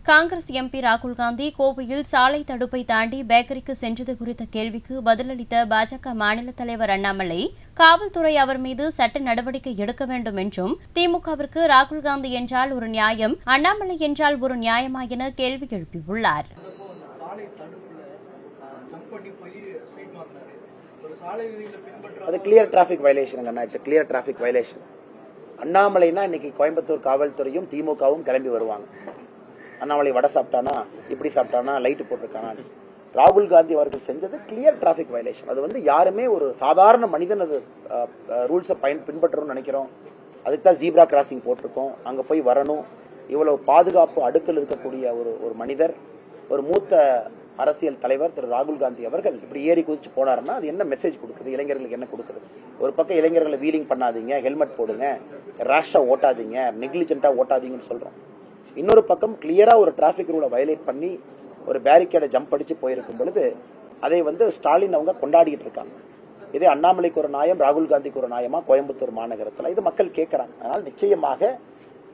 Congress MP ராகுல் காந்தி கோவையில் சாலை தடுப்பை தாண்டி பேக்கரிக்கு சென்றது குறித்த கேள்விக்கு பதிலளித்த பாஜக மாநில தலைவர் அண்ணாமலை, காவல்துறை அவர் மீது சட்ட நடவடிக்கை எடுக்க வேண்டும் என்றும், திமுகவிற்கு ராகுல் காந்தி என்றால் ஒரு நியாயம், அண்ணாமலை என்றால் ஒரு நியாயமா என கேள்வி எழுப்பியுள்ளார். அது clear traffic violation. It's clear traffic violation. அண்ணாமலைனா இன்னைக்கு கோயம்புத்தூர் காவல்துறையும் திமுகவும் கிளம்பி வருவாங்க. அண்ணாமலை வடை சாப்பிட்டானா, இப்படி சாப்பிட்டானா, லைட்டு போட்டிருக்கானா. ராகுல் காந்தி அவர்கள் செஞ்சது கிளியர் டிராபிக் வயலேஷன். அது யாருமே ஒரு சாதாரண மனிதன் அது ரூல்ஸை பின்பற்றணும்னு நினைக்கிறோம். அதுக்கு தான் ஜீப்ரா கிராசிங் போட்டிருக்கோம். அங்கே போய் வரணும். இவ்வளவு பாதுகாப்பு அடுக்கல் இருக்கக்கூடிய ஒரு மனிதர், ஒரு மூத்த அரசியல் தலைவர் திரு ராகுல் காந்தி அவர்கள் இப்படி ஏறி குதிச்சு போனாருன்னா அது என்ன மெசேஜ் கொடுக்குது? இளைஞர்களுக்கு என்ன கொடுக்குது? ஒரு பக்கம் இளைஞர்களை வீலிங் பண்ணாதீங்க, ஹெல்மெட் போடுங்க, ரேஷா ஓட்டாதீங்க, நெக்லிஜென்ட்டா ஓட்டாதீங்கன்னு சொல்றோம். இன்னொரு பக்கம் கிளியரா ஒரு டிராபிக் ரூலை வயலேட் பண்ணி ஒரு பேரிகேடை ஜம்ப் அடிச்சு போயிருக்கும் பொழுது அதை ஸ்டாலின் அவங்க கொண்டாடிட்டு இருக்காங்க. இதே அண்ணாமலைக்கு ஒரு நியாயம், ராகுல் காந்திக்கு ஒரு நியாயமா கோயம்புத்தூர் மாநகரத்தில் இது மக்கள் கேட்கிறாங்க. அதனால் நிச்சயமாக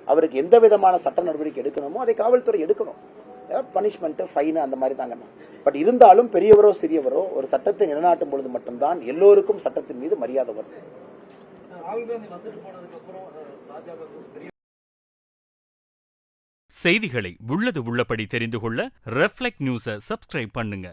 அவருக்கு எந்த விதமான சட்ட நடவடிக்கை எடுக்கணுமோ அதை காவல்துறை எடுக்கணும். பனிஷ்மெண்ட், ஃபைன் அந்த மாதிரி தாங்க. பட் இருந்தாலும் பெரியவரோ சிறியவரோ ஒரு சட்டத்தை நிலைநாட்டும் பொழுது மட்டும்தான் எல்லோருக்கும் சட்டத்தின் மீது மரியாதை வரும். செய்திகளை உள்ளது உள்ளபடி தெரிந்து கொள்ள ரெஃப்ளெக்ட் நியூஸை சப்ஸ்கிரைப் பண்ணுங்க.